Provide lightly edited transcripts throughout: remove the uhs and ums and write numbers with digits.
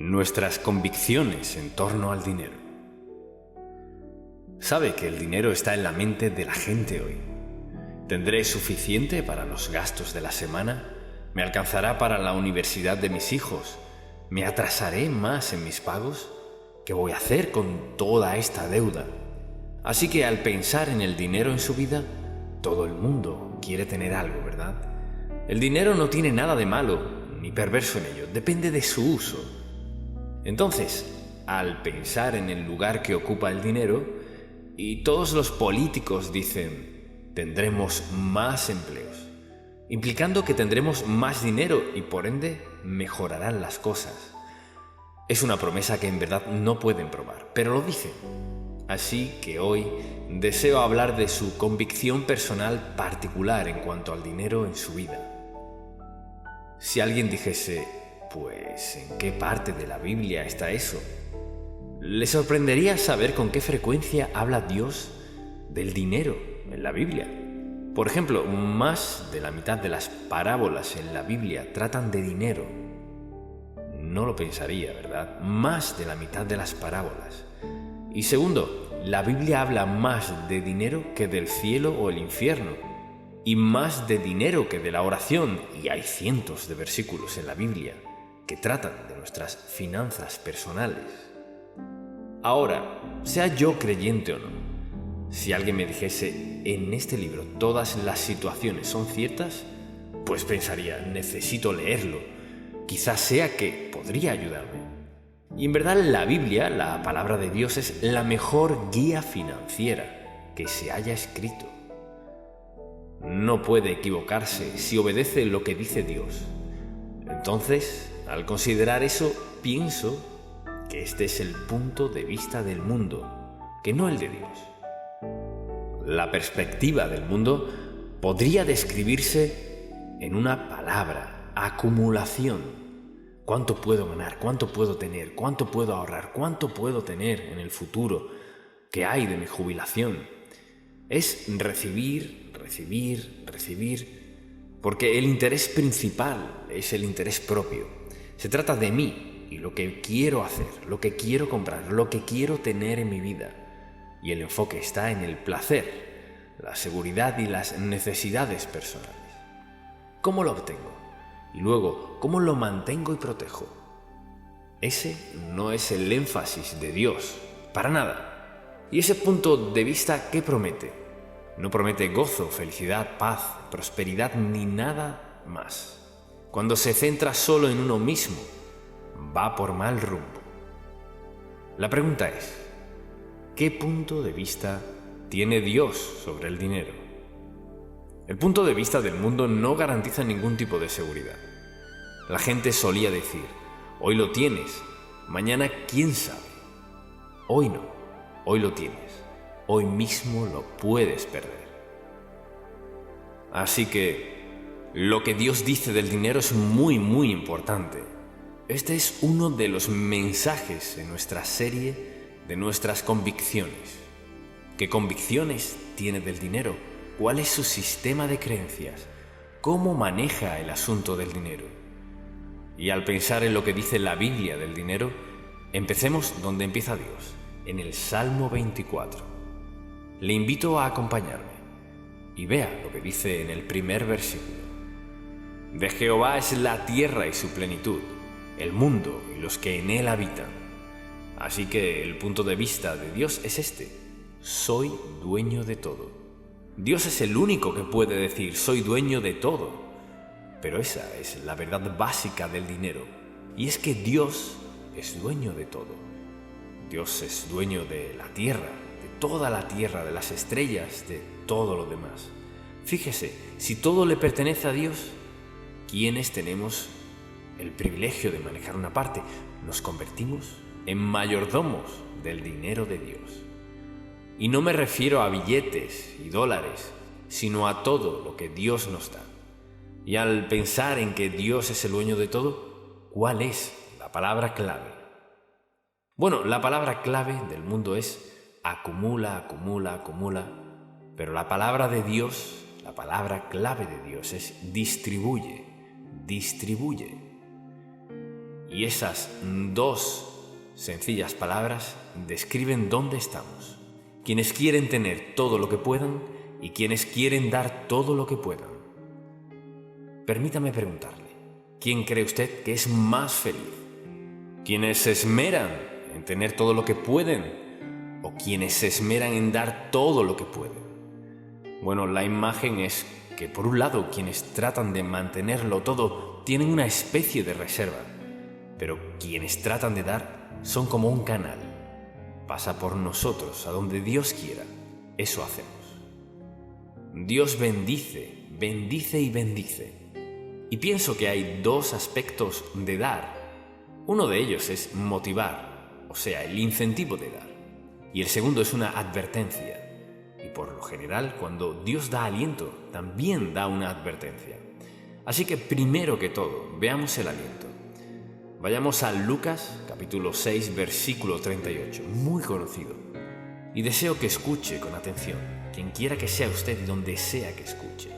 nuestras convicciones en torno al dinero. Sabe que el dinero está en la mente de la gente hoy. ¿Tendré suficiente para los gastos de la semana? ¿Me alcanzará para la universidad de mis hijos? ¿Me atrasaré más en mis pagos? ¿Qué voy a hacer con toda esta deuda? Así que al pensar en el dinero en su vida, todo el mundo quiere tener algo, ¿verdad? El dinero no tiene nada de malo ni perverso en ello, depende de su uso. Entonces, al pensar en el lugar que ocupa el dinero, y todos los políticos dicen, tendremos más empleos, implicando que tendremos más dinero y por ende mejorarán las cosas. Es una promesa que en verdad no pueden probar, pero lo dicen. Así que hoy deseo hablar de su convicción personal particular en cuanto al dinero en su vida. Si alguien dijese, pues, ¿en qué parte de la Biblia está eso? Le sorprendería saber con qué frecuencia habla Dios del dinero en la Biblia. Por ejemplo, más de la mitad de las parábolas en la Biblia tratan de dinero. No lo pensaría, ¿verdad? Más de la mitad de las parábolas. Y segundo, la Biblia habla más de dinero que del cielo o el infierno, y más de dinero que de la oración, y hay cientos de versículos en la Biblia que tratan de nuestras finanzas personales. Ahora, sea yo creyente o no, si alguien me dijese, en este libro todas las situaciones son ciertas, pues pensaría, necesito leerlo, quizás sea que podría ayudarme. Y en verdad la Biblia, la palabra de Dios, es la mejor guía financiera que se haya escrito. No puede equivocarse si obedece lo que dice Dios. Entonces, al considerar eso, pienso que este es el punto de vista del mundo, que no el de Dios. La perspectiva del mundo podría describirse en una palabra: acumulación. ¿Cuánto puedo ganar? ¿Cuánto puedo tener? ¿Cuánto puedo ahorrar? ¿Cuánto puedo tener en el futuro? ¿Qué hay de mi jubilación? Es recibir, porque el interés principal es el interés propio. Se trata de mí y lo que quiero hacer, lo que quiero comprar, lo que quiero tener en mi vida. Y el enfoque está en el placer, la seguridad y las necesidades personales. ¿Cómo lo obtengo? Y luego, ¿cómo lo mantengo y protejo? Ese no es el énfasis de Dios, para nada. ¿Y ese punto de vista qué promete? No promete gozo, felicidad, paz, prosperidad ni nada más. Cuando se centra solo en uno mismo, va por mal rumbo. La pregunta es, ¿qué punto de vista tiene Dios sobre el dinero? El punto de vista del mundo no garantiza ningún tipo de seguridad. La gente solía decir, hoy lo tienes, mañana quién sabe. Hoy no, hoy lo tienes, hoy mismo lo puedes perder. Así que lo que Dios dice del dinero es muy importante. Este es uno de los mensajes en nuestra serie de nuestras convicciones. ¿Qué convicciones tiene del dinero? ¿Cuál es su sistema de creencias? ¿Cómo maneja el asunto del dinero? Y al pensar en lo que dice la Biblia del dinero, empecemos donde empieza Dios, en el Salmo 24. Le invito a acompañarme y vea lo que dice en el primer versículo. De Jehová es la tierra y su plenitud, el mundo y los que en él habitan. Así que el punto de vista de Dios es este: soy dueño de todo. Dios es el único que puede decir soy dueño de todo. Pero esa es la verdad básica del dinero, y es que Dios es dueño de todo. Dios es dueño de la tierra, de toda la tierra, de las estrellas, de todo lo demás. Fíjese, si todo le pertenece a Dios, ¿quiénes tenemos el privilegio de manejar una parte? Nos convertimos en mayordomos del dinero de Dios. Y no me refiero a billetes y dólares, sino a todo lo que Dios nos da. Y al pensar en que Dios es el dueño de todo, ¿cuál es la palabra clave? Bueno, la palabra clave del mundo es acumula, pero la palabra de Dios, la palabra clave de Dios es distribuye. Y esas dos sencillas palabras describen dónde estamos. Quienes quieren tener todo lo que puedan y quienes quieren dar todo lo que puedan. Permítame preguntarle, ¿quién cree usted que es más feliz? ¿Quienes se esmeran en tener todo lo que pueden o quienes se esmeran en dar todo lo que pueden? Bueno, la imagen es que por un lado quienes tratan de mantenerlo todo tienen una especie de reserva, pero quienes tratan de dar son como un canal. Pasa por nosotros a donde Dios quiera. Eso hacemos. Dios bendice, bendice y bendice. Y pienso que hay dos aspectos de dar. Uno de ellos es motivar, o sea, el incentivo de dar. Y el segundo es una advertencia. Y por lo general, cuando Dios da aliento, también da una advertencia. Así que primero que todo, veamos el aliento. Vayamos a Lucas, capítulo 6, versículo 38, muy conocido. Y deseo que escuche con atención, quien quiera que sea usted y donde sea que escuche.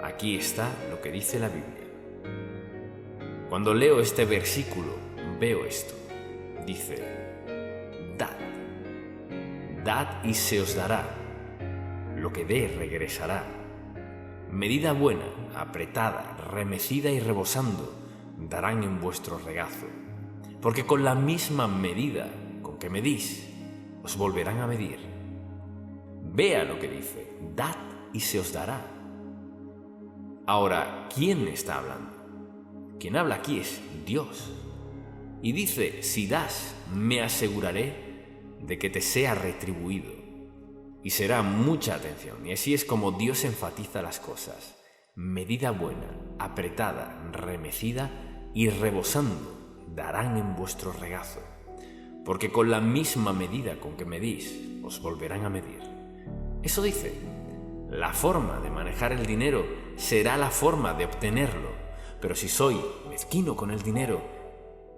Aquí está lo que dice la Biblia. Cuando leo este versículo, veo esto. Dice, dad y se os dará, lo que dé regresará. Medida buena, apretada, remecida y rebosando, darán en vuestro regazo. Porque con la misma medida con que medís, os volverán a medir. Vea lo que dice, dad y se os dará. Ahora, ¿quién está hablando? Quien habla aquí es Dios. Y dice, si das, me aseguraré de que te sea retribuido. Y será mucha atención, y así es como Dios enfatiza las cosas. Medida buena, apretada, remecida y rebosando, darán en vuestro regazo. Porque con la misma medida con que medís, os volverán a medir. Eso dice, la forma de manejar el dinero será la forma de obtenerlo. Pero si soy mezquino con el dinero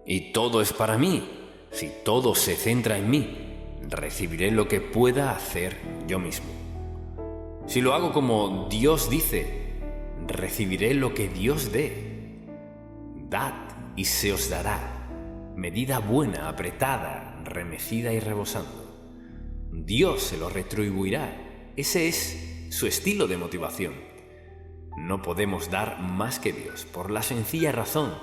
y todo es para mí, si todo se centra en mí, recibiré lo que pueda hacer yo mismo. Si lo hago como Dios dice, recibiré lo que Dios dé. Dad y se os dará, medida buena, apretada, remecida y rebosando. Dios se lo retribuirá. Ese es su estilo de motivación. No podemos dar más que Dios, por la sencilla razón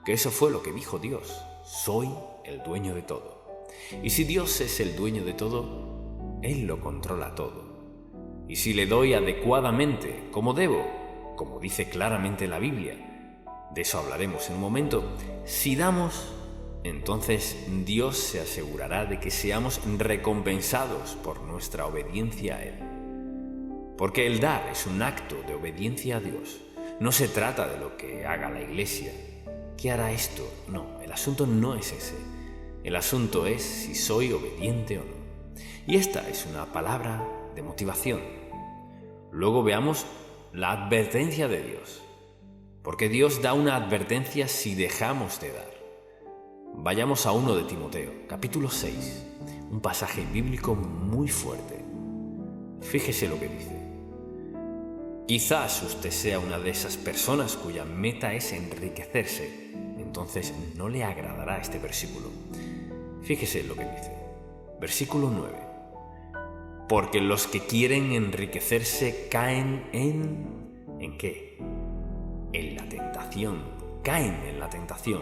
que eso fue lo que dijo Dios. Soy el dueño de todo. Y si Dios es el dueño de todo, Él lo controla todo. Y si le doy adecuadamente, como debo, como dice claramente la Biblia, de eso hablaremos en un momento, si damos, entonces Dios se asegurará de que seamos recompensados por nuestra obediencia a Él. Porque el dar es un acto de obediencia a Dios. No se trata de lo que haga la Iglesia. ¿Qué hará esto? No, el asunto no es ese. El asunto es si soy obediente o no. Y esta es una palabra de motivación. Luego veamos la advertencia de Dios. Porque Dios da una advertencia si dejamos de dar. Vayamos a 1 de Timoteo, capítulo 6, un pasaje bíblico muy fuerte. Fíjese lo que dice. Quizás usted sea una de esas personas cuya meta es enriquecerse, entonces no le agradará este versículo. Fíjese lo que dice. Versículo 9. Porque los que quieren enriquecerse caen ¿en qué? En la tentación. Caen en la tentación.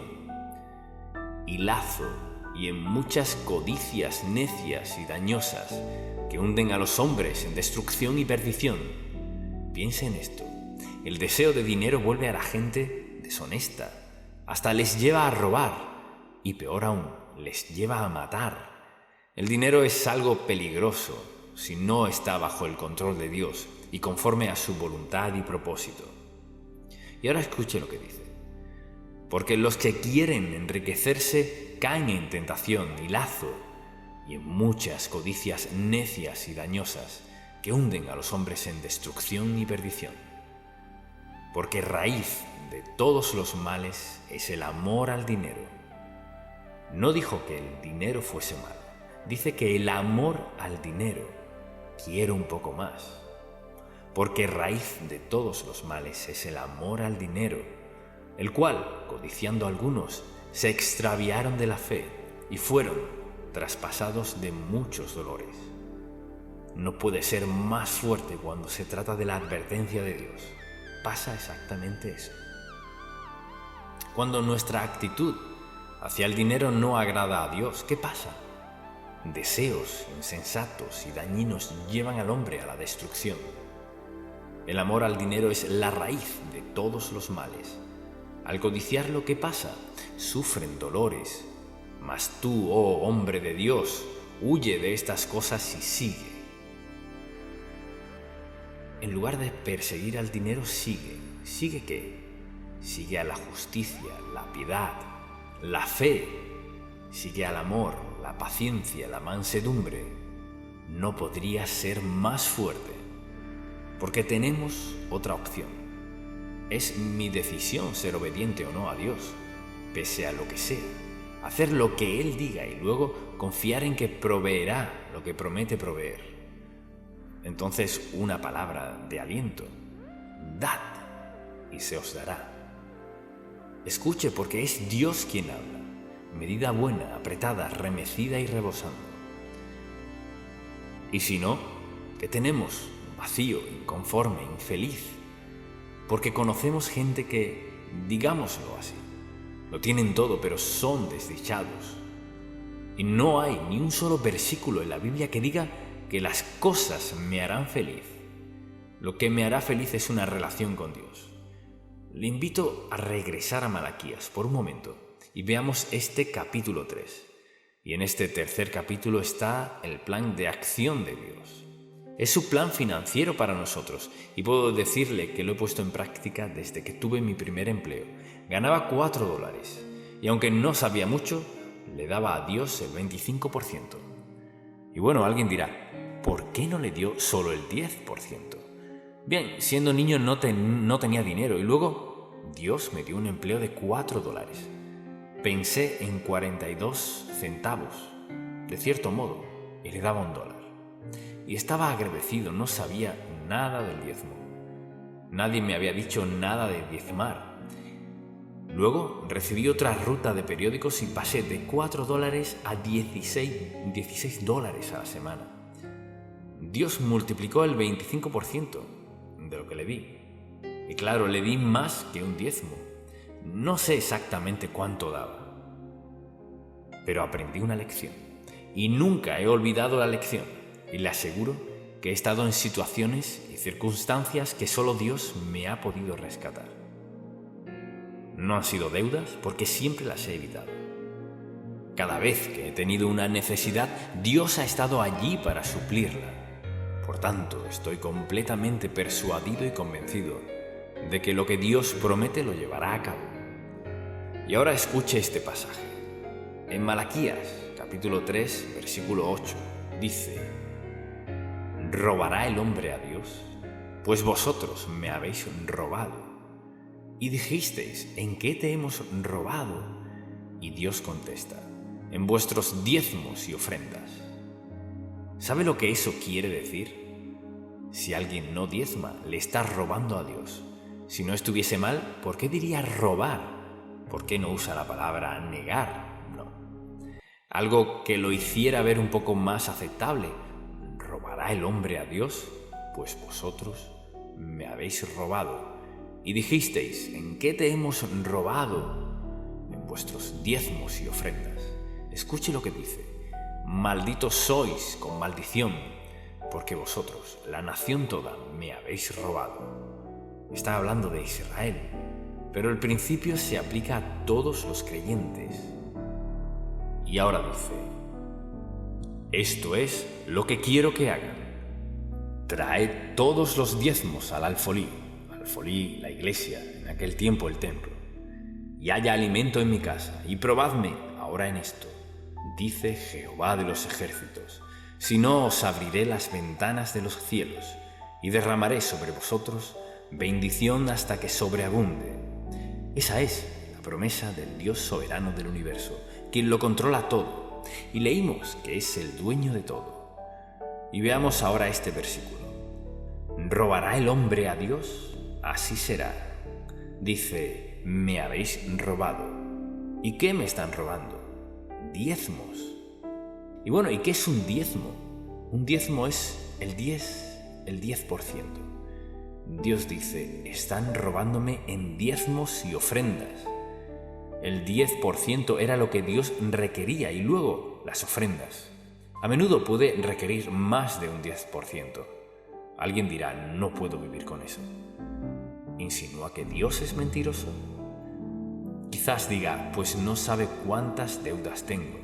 Y lazo y en muchas codicias necias y dañosas que hunden a los hombres en destrucción y perdición. Piense en esto. El deseo de dinero vuelve a la gente deshonesta. Hasta les lleva a robar. Y peor aún, les lleva a matar. El dinero es algo peligroso si no está bajo el control de Dios y conforme a su voluntad y propósito. Y ahora escuche lo que dice. Porque los que quieren enriquecerse caen en tentación y lazo y en muchas codicias necias y dañosas que hunden a los hombres en destrucción y perdición. Porque raíz de todos los males es el amor al dinero. No dijo que el dinero fuese malo, dice que el amor al dinero quiere un poco más. Porque raíz de todos los males es el amor al dinero, el cual, codiciando algunos, se extraviaron de la fe y fueron traspasados de muchos dolores. No puede ser más fuerte cuando se trata de la advertencia de Dios. Pasa exactamente eso. Cuando nuestra actitud hacia el dinero no agrada a Dios, ¿qué pasa? Deseos insensatos y dañinos llevan al hombre a la destrucción. El amor al dinero es la raíz de todos los males. Al codiciarlo, ¿qué pasa? Sufren dolores. Mas tú, oh hombre de Dios, huye de estas cosas y sigue. En lugar de perseguir al dinero, sigue. ¿Sigue qué? Sigue a la justicia, la piedad, la fe. Sigue al amor, la paciencia, la mansedumbre. No podría ser más fuerte, porque tenemos otra opción. Es mi decisión ser obediente o no a Dios, pese a lo que sea. Hacer lo que Él diga y luego confiar en que proveerá lo que promete proveer. Entonces, una palabra de aliento: dad y se os dará. Escuche, porque es Dios quien habla. Medida buena, apretada, remecida y rebosando. Y si no, ¿qué tenemos? Vacío, inconforme, infeliz. Porque conocemos gente que, digámoslo así, lo tienen todo, pero son desdichados. Y no hay ni un solo versículo en la Biblia que diga que las cosas me harán feliz. Lo que me hará feliz es una relación con Dios. Le invito a regresar a Malaquías por un momento y veamos este capítulo 3. Y en este tercer capítulo está el plan de acción de Dios. Es su plan financiero para nosotros y puedo decirle que lo he puesto en práctica desde que tuve mi primer empleo. Ganaba $4 y aunque no sabía mucho, le daba a Dios el 25%. Y bueno, alguien dirá, ¿por qué no le dio solo el 10%? Bien, siendo niño no tenía dinero y luego Dios me dio un empleo de $4. Pensé en 42 centavos, de cierto modo, y le daba $1. Y estaba agradecido, no sabía nada del diezmo. Nadie me había dicho nada de diezmar. Luego recibí otra ruta de periódicos y pasé de $4 a $16 a la semana. Dios multiplicó el 25% de lo que le di. Y claro, le di más que un diezmo. No sé exactamente cuánto daba, pero aprendí una lección. Y nunca he olvidado la lección. Y le aseguro que he estado en situaciones y circunstancias que solo Dios me ha podido rescatar. No han sido deudas porque siempre las he evitado. Cada vez que he tenido una necesidad, Dios ha estado allí para suplirla. Por tanto, estoy completamente persuadido y convencido de que lo que Dios promete lo llevará a cabo. Y ahora escuche este pasaje. En Malaquías, capítulo 3, versículo 8, dice: ¿robará el hombre a Dios? Pues vosotros me habéis robado. Y dijisteis, ¿en qué te hemos robado? Y Dios contesta, en vuestros diezmos y ofrendas. ¿Sabe lo que eso quiere decir? Si alguien no diezma, le está robando a Dios. Si no estuviese mal, ¿por qué diría robar? ¿Por qué no usa la palabra negar? No. Algo que lo hiciera ver un poco más aceptable. ¿Robará el hombre a Dios? Pues vosotros me habéis robado. Y dijisteis, ¿en qué te hemos robado? En vuestros diezmos y ofrendas. Escuche lo que dice. Malditos sois con maldición, porque vosotros, la nación toda, me habéis robado. Está hablando de Israel, pero el principio se aplica a todos los creyentes. Y ahora dice, esto es lo que quiero que hagan. Traed todos los diezmos al alfolí, la iglesia, en aquel tiempo el templo, y haya alimento en mi casa, y probadme ahora en esto, dice Jehová de los ejércitos, si no os abriré las ventanas de los cielos, y derramaré sobre vosotros bendición hasta que sobreabunde. Esa es la promesa del Dios soberano del universo, quien lo controla todo, y leímos que es el dueño de todo. Y veamos ahora este versículo. ¿Robará el hombre a Dios? Así será. Dice, me habéis robado. ¿Y qué me están robando? Diezmos. Y bueno, ¿y qué es un diezmo? Un diezmo es el 10%. Dios dice, están robándome en diezmos y ofrendas. El 10% era lo que Dios requería y luego las ofrendas. A menudo puede requerir más de un 10%. Alguien dirá, no puedo vivir con eso. ¿Insinúa que Dios es mentiroso? Quizás diga, pues no sabe cuántas deudas tengo.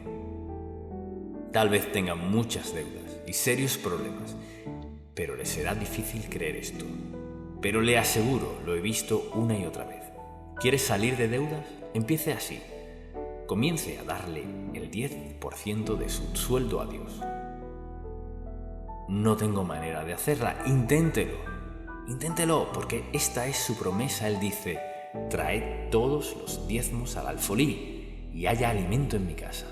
Tal vez tenga muchas deudas y serios problemas, pero le será difícil creer esto. Pero le aseguro, lo he visto una y otra vez. ¿Quieres salir de deudas? Empiece así. Comience a darle el 10% de su sueldo a Dios. No tengo manera de hacerla. Inténtelo. Inténtelo, porque esta es su promesa. Él dice, traed todos los diezmos al alfolí y haya alimento en mi casa.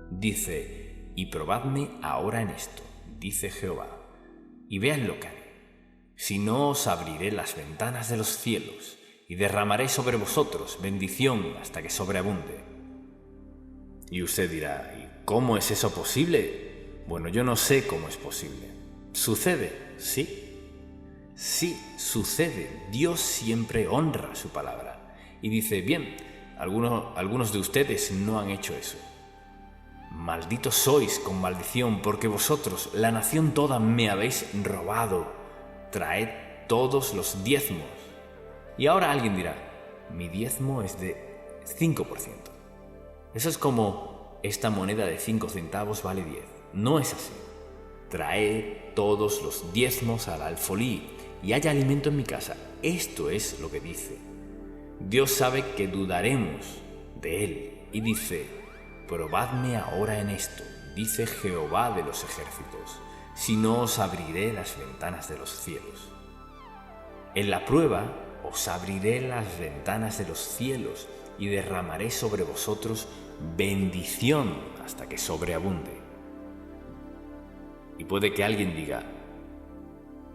Dice, y probadme ahora en esto, dice Jehová, y vean lo que haré. Si no, os abriré las ventanas de los cielos y derramaré sobre vosotros bendición hasta que sobreabunde. Y usted dirá, ¿y cómo es eso posible? Bueno, yo no sé cómo es posible. ¿Sucede? Sí. Sí, sucede. Dios siempre honra su palabra. Y dice, bien, algunos de ustedes no han hecho eso. Malditos sois con maldición, porque vosotros, la nación toda, me habéis robado. Traed todos los diezmos. Y ahora alguien dirá, mi diezmo es de 5%. Eso es como esta moneda de 5 centavos vale 10. No es así. Traed todos los diezmos al alfolí y haya alimento en mi casa. Esto es lo que dice. Dios sabe que dudaremos de Él y dice, probadme ahora en esto, dice Jehová de los ejércitos, si no os abriré las ventanas de los cielos. En la prueba os abriré las ventanas de los cielos y derramaré sobre vosotros bendición hasta que sobreabunde. Y puede que alguien diga,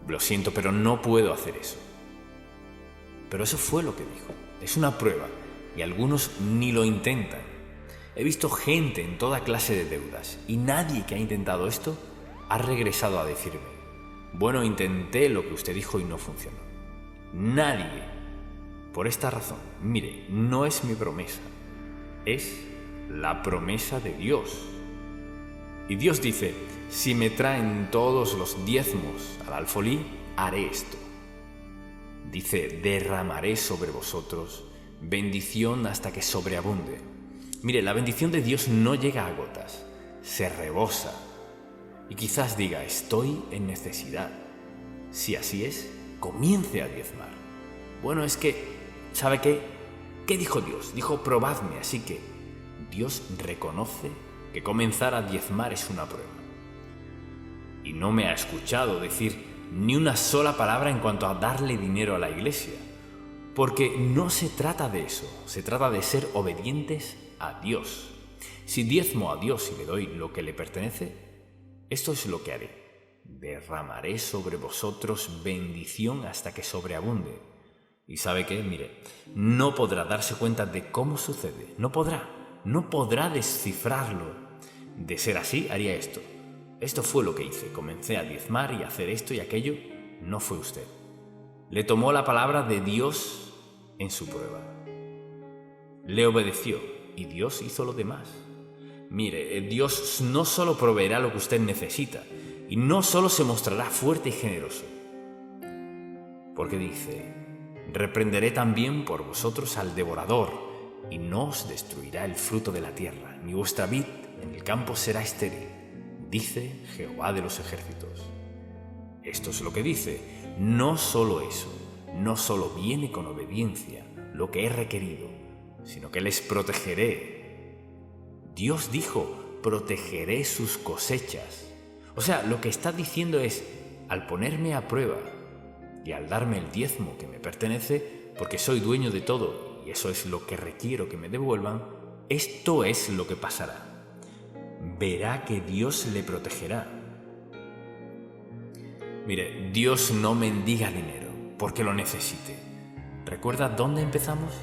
lo siento, pero no puedo hacer eso. Pero eso fue lo que dijo. Es una prueba y algunos ni lo intentan. He visto gente en toda clase de deudas y nadie que ha intentado esto ha regresado a decirme, bueno, intenté lo que usted dijo y no funcionó. Nadie. Por esta razón, mire, no es mi promesa, es la promesa de Dios. Y Dios dice, si me traen todos los diezmos al alfolí, haré esto. Dice, derramaré sobre vosotros bendición hasta que sobreabunde. Mire, la bendición de Dios no llega a gotas, se rebosa. Y quizás diga, estoy en necesidad. Si así es, comience a diezmar. Bueno, es que, ¿sabe qué? ¿Qué dijo Dios? Dijo, probadme, así que Dios reconoce que comenzar a diezmar es una prueba. Y no me ha escuchado decir ni una sola palabra en cuanto a darle dinero a la iglesia. Porque no se trata de eso, se trata de ser obedientes a Dios. Si diezmo a Dios y le doy lo que le pertenece, esto es lo que haré. Derramaré sobre vosotros bendición hasta que sobreabunde. ¿Y sabe qué? Mire, no podrá darse cuenta de cómo sucede. No podrá descifrarlo. De ser así, haría esto. Esto fue lo que hice. Comencé a diezmar y a hacer esto y aquello. No fue usted. Le tomó la palabra de Dios en su prueba. Le obedeció y Dios hizo lo demás. Mire, Dios no solo proveerá lo que usted necesita y no solo se mostrará fuerte y generoso. Porque dice, reprenderé también por vosotros al devorador y no os destruirá el fruto de la tierra, ni vuestra vid en el campo será estéril, dice Jehová de los ejércitos. Esto es lo que dice, no solo eso, no solo viene con obediencia lo que he requerido, sino que les protegeré. Dios dijo, protegeré sus cosechas. O sea, lo que está diciendo es, al ponerme a prueba y al darme el diezmo que me pertenece, porque soy dueño de todo y eso es lo que requiero que me devuelvan, esto es lo que pasará. Verá que Dios le protegerá. Mire, Dios no mendiga dinero porque lo necesite. ¿Recuerda dónde empezamos?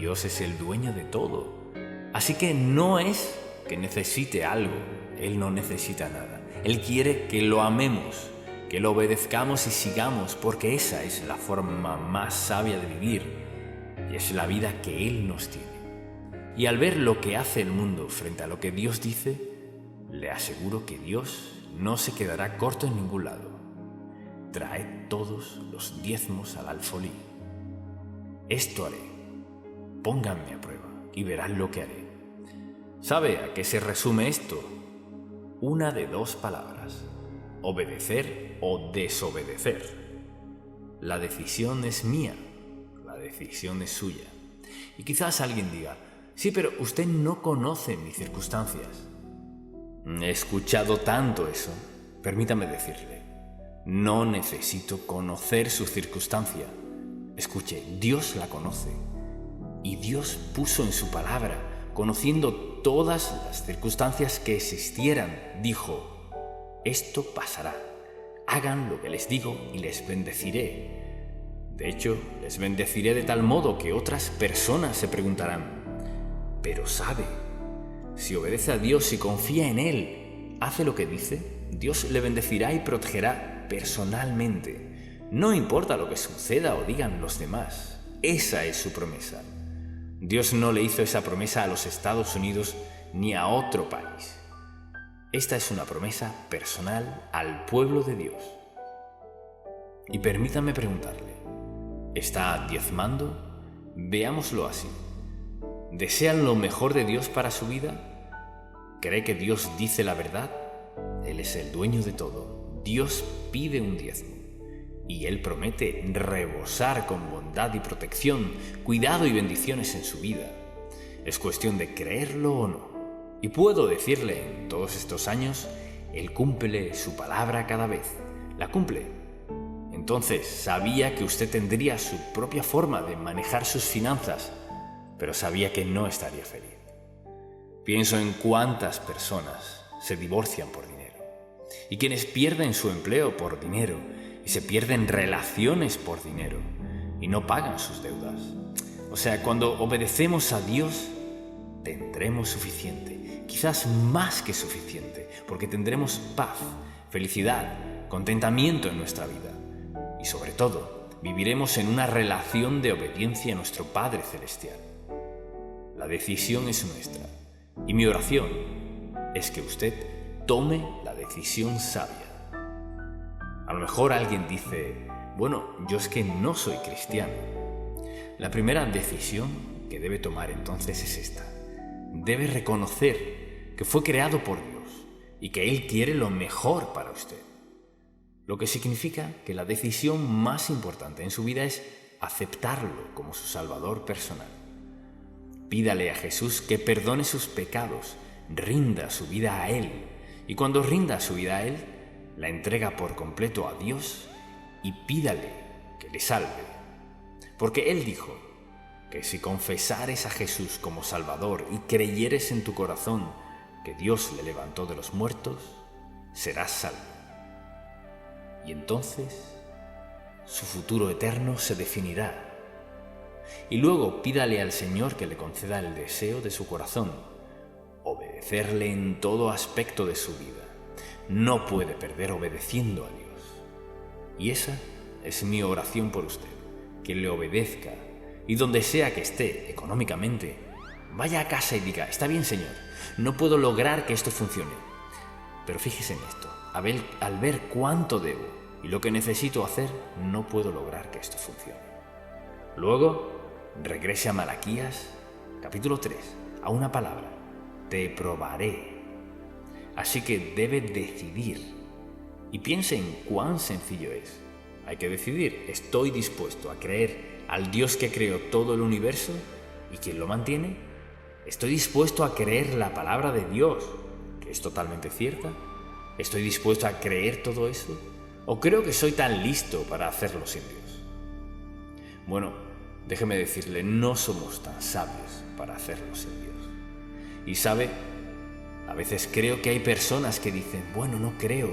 Dios es el dueño de todo. Así que no es que necesite algo. Él no necesita nada. Él quiere que lo amemos, que lo obedezcamos y sigamos, porque esa es la forma más sabia de vivir y es la vida que Él nos tiene. Y al ver lo que hace el mundo frente a lo que Dios dice, le aseguro que Dios no se quedará corto en ningún lado. Traed todos los diezmos al alfolí. Esto haré. Pónganme a prueba y verán lo que haré. ¿Sabe a qué se resume esto? Una de dos palabras: obedecer o desobedecer. La decisión es mía, la decisión es suya. Y quizás alguien diga: sí, pero usted no conoce mis circunstancias. He escuchado tanto eso. Permítame decirle, no necesito conocer su circunstancia. Escuche, Dios la conoce. Y Dios puso en su palabra, conociendo todas las circunstancias que existieran, dijo: esto pasará. Hagan lo que les digo y les bendeciré. De hecho, les bendeciré de tal modo que otras personas se preguntarán: pero sabe, si obedece a Dios y confía en Él, hace lo que dice, Dios le bendecirá y protegerá personalmente. No importa lo que suceda o digan los demás, esa es su promesa. Dios no le hizo esa promesa a los Estados Unidos ni a otro país. Esta es una promesa personal al pueblo de Dios. Y permítame preguntarle, ¿está diezmando? Veámoslo así. ¿Desean lo mejor de Dios para su vida? ¿Cree que Dios dice la verdad? Él es el dueño de todo. Dios pide un diezmo. Y Él promete rebosar con bondad y protección, cuidado y bendiciones en su vida. Es cuestión de creerlo o no. Y puedo decirle, en todos estos años, Él cumple su palabra cada vez. La cumple. Entonces, sabía que usted tendría su propia forma de manejar sus finanzas, pero sabía que no estaría feliz. Pienso en cuántas personas se divorcian por dinero, y quienes pierden su empleo por dinero, y se pierden relaciones por dinero, y no pagan sus deudas. O sea, cuando obedecemos a Dios, tendremos suficiente, quizás más que suficiente, porque tendremos paz, felicidad, contentamiento en nuestra vida. Y sobre todo, viviremos en una relación de obediencia a nuestro Padre Celestial. La decisión es nuestra, y mi oración es que usted tome la decisión sabia. A lo mejor alguien dice: bueno, yo es que no soy cristiano. La primera decisión que debe tomar entonces es esta. Debe reconocer que fue creado por Dios y que Él quiere lo mejor para usted. Lo que significa que la decisión más importante en su vida es aceptarlo como su Salvador personal. Pídale a Jesús que perdone sus pecados, rinda su vida a Él, y cuando rinda su vida a Él, la entrega por completo a Dios y pídale que le salve. Porque Él dijo que si confesares a Jesús como Salvador y creyeres en tu corazón que Dios le levantó de los muertos, serás salvo. Y entonces su futuro eterno se definirá. Y luego pídale al Señor que le conceda el deseo de su corazón, obedecerle en todo aspecto de su vida. No puede perder obedeciendo a Dios. Y esa es mi oración por usted, que le obedezca y donde sea que esté económicamente, vaya a casa y diga: está bien, Señor, no puedo lograr que esto funcione, pero fíjese en esto, al ver cuánto debo y lo que necesito hacer, no puedo lograr que esto funcione. Luego, regrese a Malaquías, capítulo 3, a una palabra: te probaré. Así que debe decidir. Y piense en cuán sencillo es. Hay que decidir: ¿estoy dispuesto a creer al Dios que creó todo el universo y quien lo mantiene? ¿Estoy dispuesto a creer la palabra de Dios, que es totalmente cierta? ¿Estoy dispuesto a creer todo eso? ¿O creo que soy tan listo para hacerlo sin Dios? Bueno, déjeme decirle, no somos tan sabios para hacerlo sin Dios. Y sabe, a veces creo que hay personas que dicen: bueno, no creo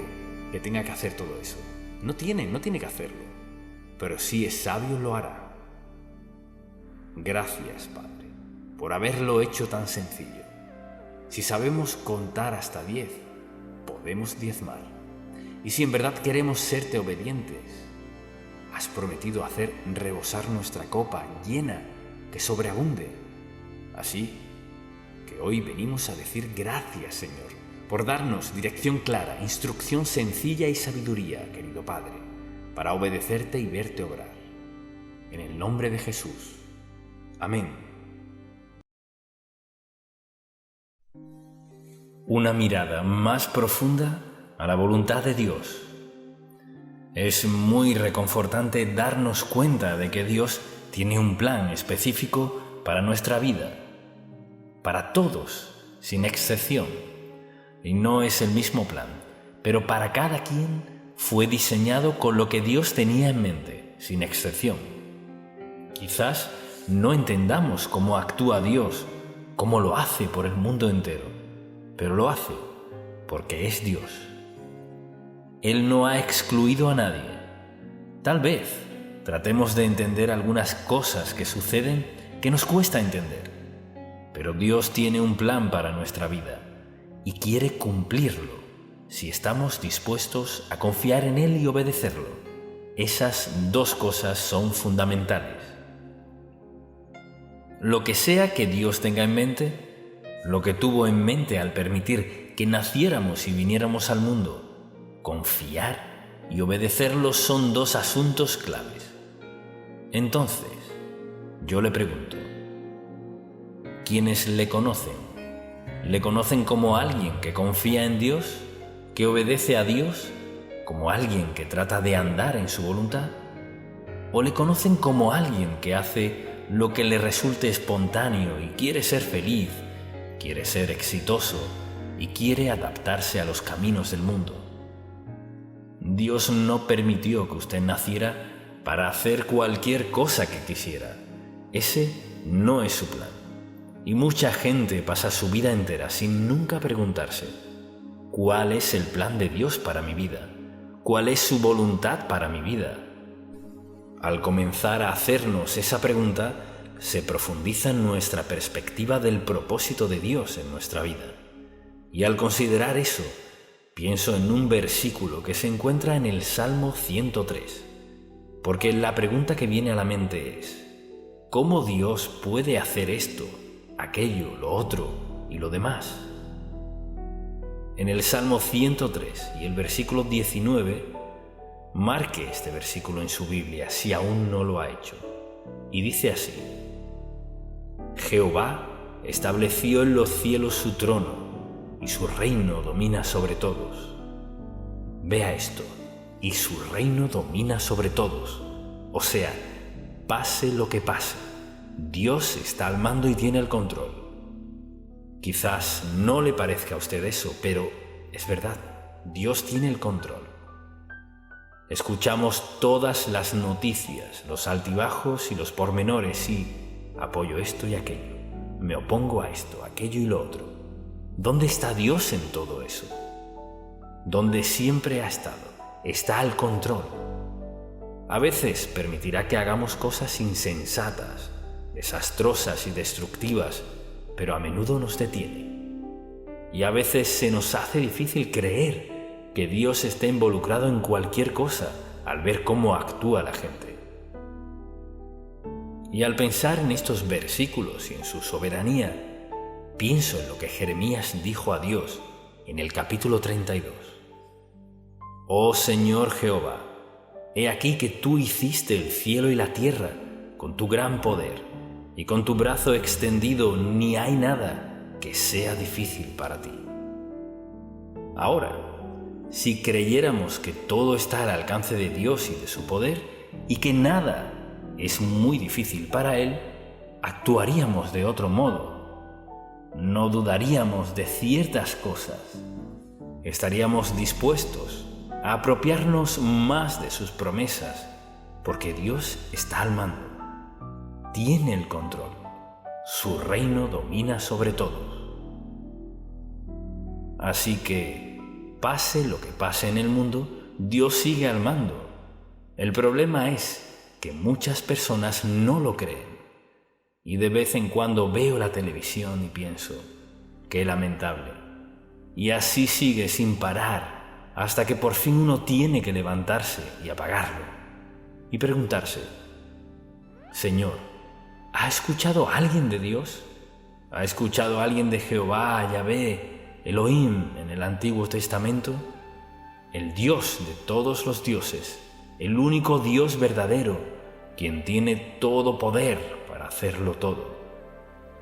que tenga que hacer todo eso. No tiene que hacerlo, pero si es sabio lo hará. Gracias, Padre, por haberlo hecho tan sencillo. Si sabemos contar hasta 10, podemos diezmar. Y si en verdad queremos serte obedientes, has prometido hacer rebosar nuestra copa llena, que sobreabunde. Así que hoy venimos a decir gracias, Señor, por darnos dirección clara, instrucción sencilla y sabiduría, querido Padre, para obedecerte y verte obrar. En el nombre de Jesús. Amén. Una mirada más profunda a la voluntad de Dios. Es muy reconfortante darnos cuenta de que Dios tiene un plan específico para nuestra vida, para todos, sin excepción. Y no es el mismo plan, pero para cada quien fue diseñado con lo que Dios tenía en mente, sin excepción. Quizás no entendamos cómo actúa Dios, cómo lo hace por el mundo entero, pero lo hace porque es Dios. Él no ha excluido a nadie. Tal vez tratemos de entender algunas cosas que suceden que nos cuesta entender, pero Dios tiene un plan para nuestra vida y quiere cumplirlo si estamos dispuestos a confiar en Él y obedecerlo. Esas dos cosas son fundamentales. Lo que sea que Dios tenga en mente, lo que tuvo en mente al permitir que naciéramos y viniéramos al mundo, confiar y obedecerlo son dos asuntos claves. Entonces, yo le pregunto, ¿quiénes le conocen? ¿Le conocen como alguien que confía en Dios, que obedece a Dios, como alguien que trata de andar en su voluntad? ¿O le conocen como alguien que hace lo que le resulte espontáneo y quiere ser feliz, quiere ser exitoso y quiere adaptarse a los caminos del mundo? Dios no permitió que usted naciera para hacer cualquier cosa que quisiera. Ese no es su plan. Y mucha gente pasa su vida entera sin nunca preguntarse, ¿cuál es el plan de Dios para mi vida? ¿Cuál es su voluntad para mi vida? Al comenzar a hacernos esa pregunta, se profundiza en nuestra perspectiva del propósito de Dios en nuestra vida. Y al considerar eso, pienso en un versículo que se encuentra en el Salmo 103, porque la pregunta que viene a la mente es, ¿cómo Dios puede hacer esto, aquello, lo otro y lo demás? En el Salmo 103 y el versículo 19, marque este versículo en su Biblia si aún no lo ha hecho, y dice así: Jehová estableció en los cielos su trono, y su reino domina sobre todos. Vea esto, y su reino domina sobre todos. O sea, pase lo que pase, Dios está al mando y tiene el control. Quizás no le parezca a usted eso, pero es verdad, Dios tiene el control. Escuchamos todas las noticias, los altibajos y los pormenores y apoyo esto y aquello, me opongo a esto, aquello y lo otro. ¿Dónde está Dios en todo eso? ¿Dónde siempre ha estado? Está al control. A veces permitirá que hagamos cosas insensatas, desastrosas y destructivas, pero a menudo nos detiene. Y a veces se nos hace difícil creer que Dios esté involucrado en cualquier cosa al ver cómo actúa la gente. Y al pensar en estos versículos y en su soberanía, pienso en lo que Jeremías dijo a Dios en el capítulo 32. Oh Señor Jehová, he aquí que tú hiciste el cielo y la tierra con tu gran poder, y con tu brazo extendido ni hay nada que sea difícil para ti. Ahora, si creyéramos que todo está al alcance de Dios y de su poder, y que nada es muy difícil para Él, actuaríamos de otro modo. No dudaríamos de ciertas cosas. Estaríamos dispuestos a apropiarnos más de sus promesas, porque Dios está al mando, tiene el control, su reino domina sobre todos. Así que, pase lo que pase en el mundo, Dios sigue al mando. El problema es que muchas personas no lo creen. Y de vez en cuando veo la televisión y pienso, qué lamentable. Y así sigue sin parar hasta que por fin uno tiene que levantarse y apagarlo y preguntarse, Señor, ¿ha escuchado alguien de Dios? ¿Ha escuchado alguien de Jehová, Yahvé, Elohim en el Antiguo Testamento? El Dios de todos los dioses, el único Dios verdadero, quien tiene todo poder para hacerlo todo.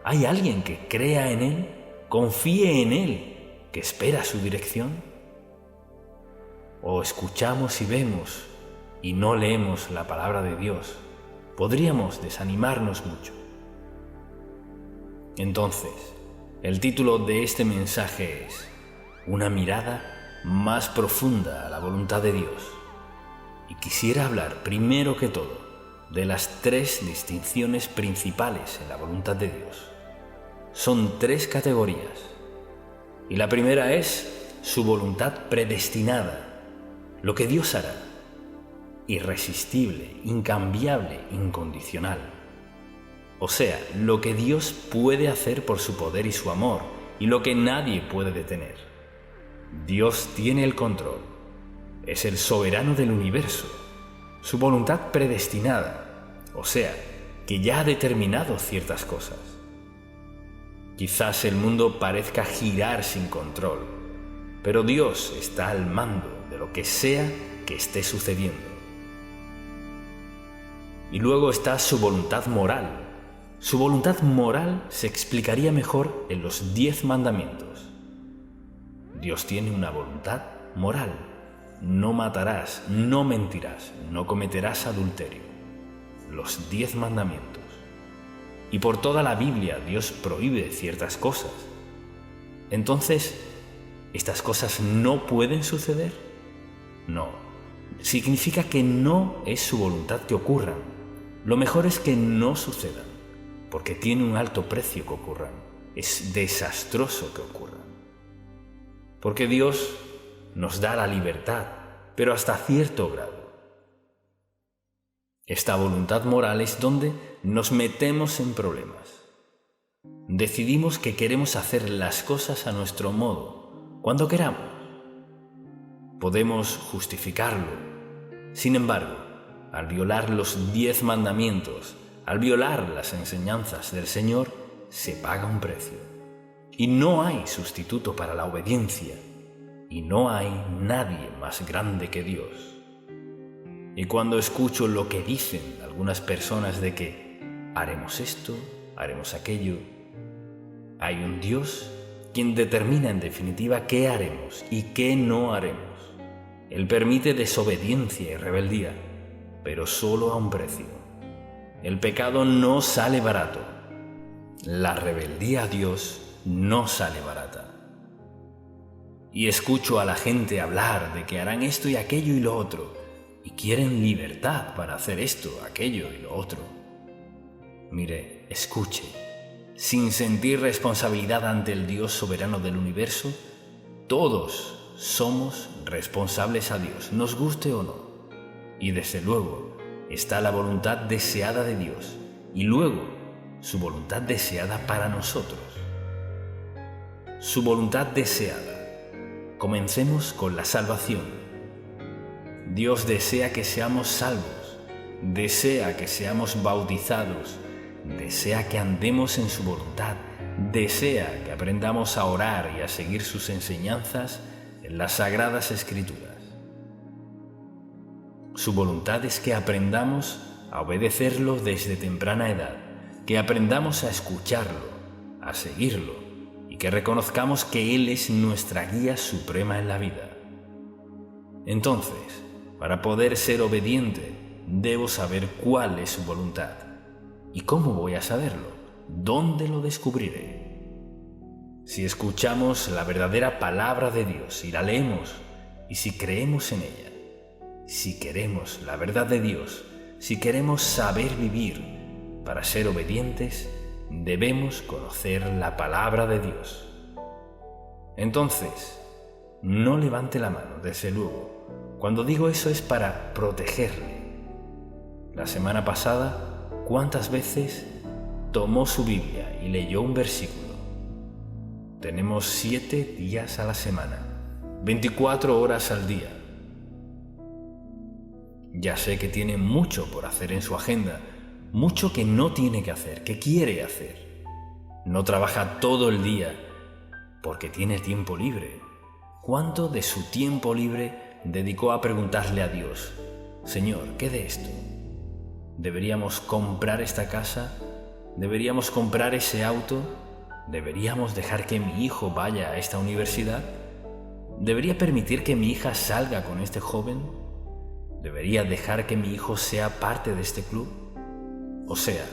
¿Hay alguien que crea en Él, confíe en Él, que espera su dirección? ¿O escuchamos y vemos y no leemos la palabra de Dios? Podríamos desanimarnos mucho. Entonces, el título de este mensaje es Una mirada más profunda a la voluntad de Dios. Y quisiera hablar primero que todo de las 3 distinciones principales en la voluntad de Dios. Son 3 categorías. Y la primera es su voluntad predestinada, lo que Dios hará, irresistible, incambiable, incondicional. O sea, lo que Dios puede hacer por su poder y su amor, y lo que nadie puede detener. Dios tiene el control, es el soberano del universo, su voluntad predestinada, o sea, que ya ha determinado ciertas cosas. Quizás el mundo parezca girar sin control, pero Dios está al mando de lo que sea que esté sucediendo. Y luego está su voluntad moral. Su voluntad moral se explicaría mejor en los 10 mandamientos. Dios tiene una voluntad moral. No matarás, no mentirás, no cometerás adulterio. Los 10 mandamientos. Y por toda la Biblia Dios prohíbe ciertas cosas. Entonces, ¿estas cosas no pueden suceder? No. Significa que no es su voluntad que ocurran. Lo mejor es que no sucedan, porque tiene un alto precio que ocurran. Es desastroso que ocurran. Porque Dios nos da la libertad, pero hasta cierto grado. Esta voluntad moral es donde nos metemos en problemas. Decidimos que queremos hacer las cosas a nuestro modo, cuando queramos. Podemos justificarlo. Sin embargo, al violar los 10 mandamientos, al violar las enseñanzas del Señor, se paga un precio. Y no hay sustituto para la obediencia. Y no hay nadie más grande que Dios. Y cuando escucho lo que dicen algunas personas de que haremos esto, haremos aquello, hay un Dios quien determina en definitiva qué haremos y qué no haremos. Él permite desobediencia y rebeldía, pero solo a un precio. El pecado no sale barato. La rebeldía a Dios no sale barata. Y escucho a la gente hablar de que harán esto y aquello y lo otro, y quieren libertad para hacer esto, aquello y lo otro. Mire, escuche, sin sentir responsabilidad ante el Dios soberano del universo, todos somos responsables a Dios, nos guste o no. Y desde luego está la voluntad deseada de Dios, y luego su voluntad deseada para nosotros. Su voluntad deseada. Comencemos con la salvación. Dios desea que seamos salvos, desea que seamos bautizados, desea que andemos en su voluntad, desea que aprendamos a orar y a seguir sus enseñanzas en las Sagradas Escrituras. Su voluntad es que aprendamos a obedecerlo desde temprana edad, que aprendamos a escucharlo, a seguirlo, y que reconozcamos que Él es nuestra guía suprema en la vida. Entonces, para poder ser obediente, debo saber cuál es su voluntad. ¿Y cómo voy a saberlo? ¿Dónde lo descubriré? Si escuchamos la verdadera palabra de Dios y la leemos, y si creemos en ella, si queremos la verdad de Dios, si queremos saber vivir para ser obedientes, debemos conocer la palabra de Dios. Entonces, no levante la mano, desde luego. Cuando digo eso es para protegerle. La semana pasada, ¿cuántas veces tomó su Biblia y leyó un versículo. Tenemos 7 días a la semana, 24 horas al día. Ya sé que tiene mucho por hacer en su agenda, mucho que no tiene que hacer, que quiere hacer. No trabaja todo el día porque tiene tiempo libre. ¿Cuánto de su tiempo libre dedicó a preguntarle a Dios: Señor, ¿qué de esto? ¿Deberíamos comprar esta casa? ¿Deberíamos comprar ese auto? ¿Deberíamos dejar que mi hijo vaya a esta universidad? ¿Debería permitir que mi hija salga con este joven? ¿Debería dejar que mi hijo sea parte de este club? O sea,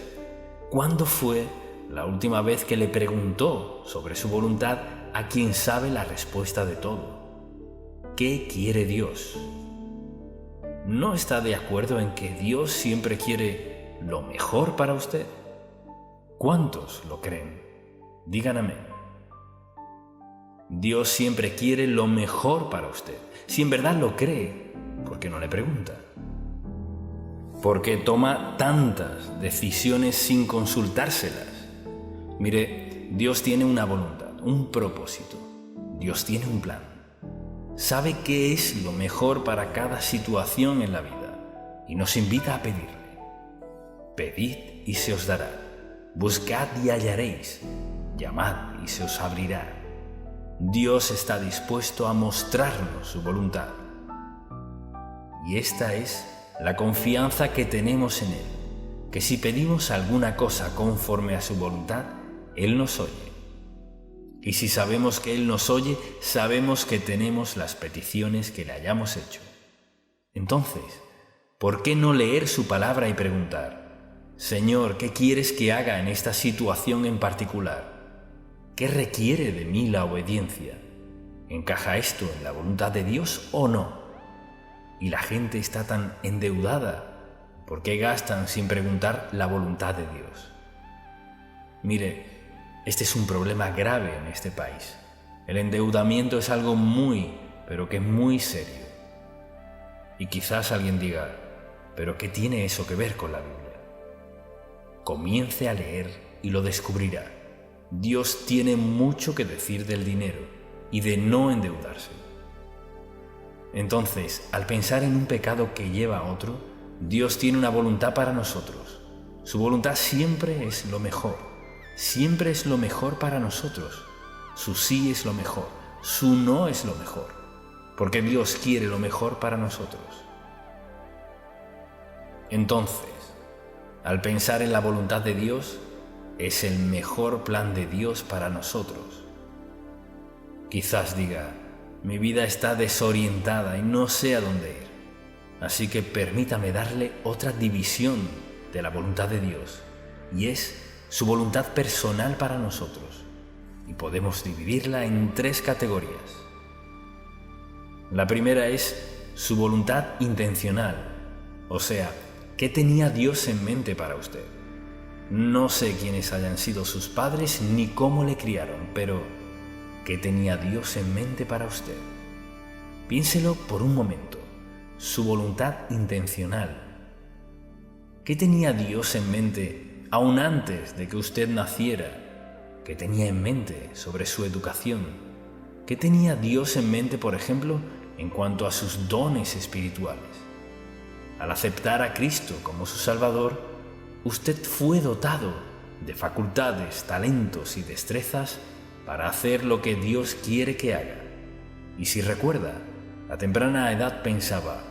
¿cuándo fue la última vez que le preguntó sobre su voluntad a quien sabe la respuesta de todo? ¿Qué quiere Dios? ¿No está de acuerdo en que Dios siempre quiere lo mejor para usted? ¿Cuántos lo creen? Digan amén. Dios siempre quiere lo mejor para usted. Si en verdad lo cree, ¿por qué no le pregunta? ¿Por qué toma tantas decisiones sin consultárselas? Mire, Dios tiene una voluntad, un propósito. Dios tiene un plan. Sabe qué es lo mejor para cada situación en la vida y nos invita a pedirle. Pedid y se os dará. Buscad y hallaréis. Llamad y se os abrirá. Dios está dispuesto a mostrarnos su voluntad. Y esta es la confianza que tenemos en Él, que si pedimos alguna cosa conforme a su voluntad, Él nos oye. Y si sabemos que Él nos oye, sabemos que tenemos las peticiones que le hayamos hecho. Entonces, ¿por qué no leer su palabra y preguntar: Señor, ¿qué quieres que haga en esta situación en particular? ¿Qué requiere de mí la obediencia? ¿Encaja esto en la voluntad de Dios o no? Y la gente está tan endeudada, ¿por qué gastan sin preguntar la voluntad de Dios? Mire, este es un problema grave en este país. El endeudamiento es algo muy, pero que muy serio. Y quizás alguien diga: ¿pero qué tiene eso que ver con la Biblia? Comience a leer y lo descubrirá. Dios tiene mucho que decir del dinero y de no endeudarse. Entonces, al pensar en un pecado que lleva a otro, Dios tiene una voluntad para nosotros. Su voluntad siempre es lo mejor. Siempre es lo mejor para nosotros. Su sí es lo mejor. Su no es lo mejor. Porque Dios quiere lo mejor para nosotros. Entonces, al pensar en la voluntad de Dios, es el mejor plan de Dios para nosotros. Quizás diga: mi vida está desorientada y no sé a dónde ir. Así que permítame darle otra división de la voluntad de Dios, y es su voluntad personal para nosotros. Y podemos dividirla en 3 categorías. La primera es su voluntad intencional, o sea, ¿qué tenía Dios en mente para usted? No sé quiénes hayan sido sus padres ni cómo le criaron, pero ¿qué tenía Dios en mente para usted? Piénselo por un momento. Su voluntad intencional. ¿Qué tenía Dios en mente aún antes de que usted naciera? ¿Qué tenía en mente sobre su educación? ¿Qué tenía Dios en mente, por ejemplo, en cuanto a sus dones espirituales? Al aceptar a Cristo como su Salvador, usted fue dotado de facultades, talentos y destrezas para hacer lo que Dios quiere que haga. Y si recuerda, a temprana edad pensaba: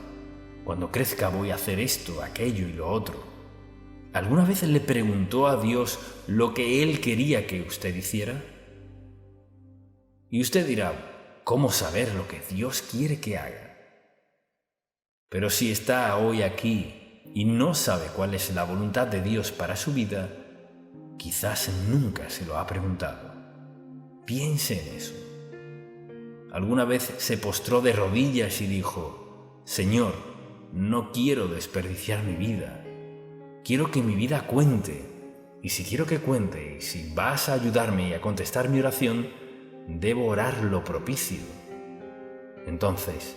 cuando crezca voy a hacer esto, aquello y lo otro. ¿Alguna vez le preguntó a Dios lo que Él quería que usted hiciera? Y usted dirá: ¿cómo saber lo que Dios quiere que haga? Pero si está hoy aquí y no sabe cuál es la voluntad de Dios para su vida, quizás nunca se lo ha preguntado. Piense en eso. ¿Alguna vez se postró de rodillas y dijo: Señor, no quiero desperdiciar mi vida. Quiero que mi vida cuente. Y si quiero que cuente, y si vas a ayudarme y a contestar mi oración, debo orar lo propicio. Entonces,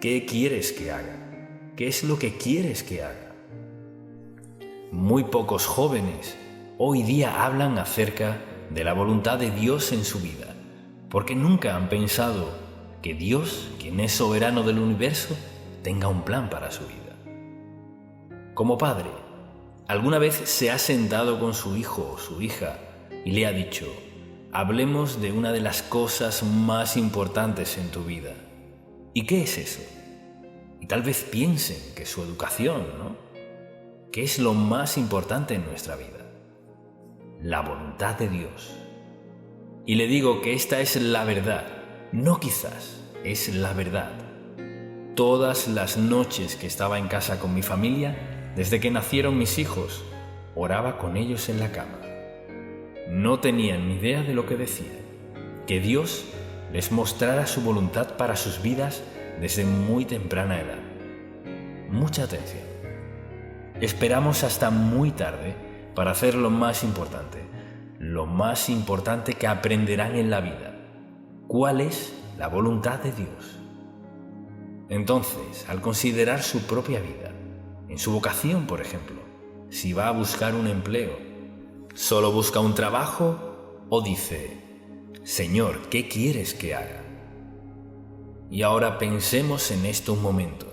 ¿qué quieres que haga? ¿Qué es lo que quieres que haga? Muy pocos jóvenes hoy día hablan acerca de la voluntad de Dios en su vida, porque nunca han pensado que Dios, quien es soberano del universo, tenga un plan para su vida. Como padre, ¿alguna vez se ha sentado con su hijo o su hija y le ha dicho: hablemos de una de las cosas más importantes en tu vida? ¿Y qué es eso? Y tal vez piensen que su educación, ¿no? ¿Qué es lo más importante en nuestra vida? La voluntad de Dios. Y le digo que esta es la verdad, no quizás, es la verdad. Todas las noches que estaba en casa con mi familia, desde que nacieron mis hijos, oraba con ellos en la cama. No tenían ni idea de lo que decía, que Dios les mostrara su voluntad para sus vidas desde muy temprana edad. Mucha atención. Esperamos hasta muy tarde para hacer lo más importante que aprenderán en la vida. ¿Cuál es la voluntad de Dios? Entonces, al considerar su propia vida, en su vocación, por ejemplo, si va a buscar un empleo, ¿solo busca un trabajo o dice: Señor, ¿qué quieres que haga? Y ahora pensemos en esto un momento.